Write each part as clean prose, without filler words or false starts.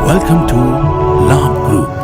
Welcome to Labh Group.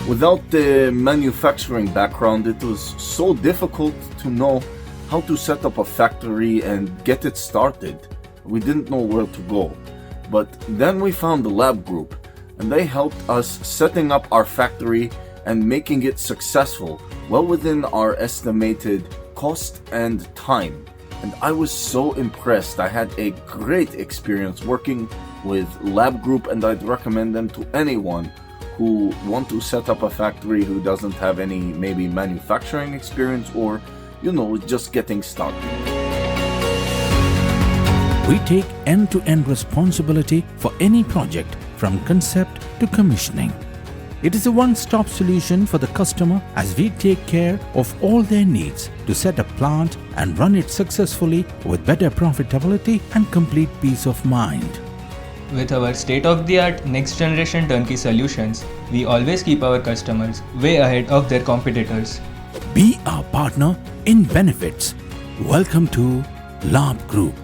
Without the manufacturing background, it was so difficult to know how to set up a factory and get it started. We didn't know where to go. But then we found the Labh Group, and they helped us setting up our factory and making it successful, well within our estimated cost and time. And I was so impressed. I had a great experience working with Labh Group, and I'd recommend them to anyone who want to set up a factory who doesn't have any maybe manufacturing experience or, just getting started. We take end-to-end responsibility for any project from concept to commissioning. It is a one-stop solution for the customer as we take care of all their needs to set a plant and run it successfully with better profitability and complete peace of mind. With our state-of-the-art next-generation turnkey solutions, we always keep our customers way ahead of their competitors. Be our partner in benefits. Welcome to Labh Group.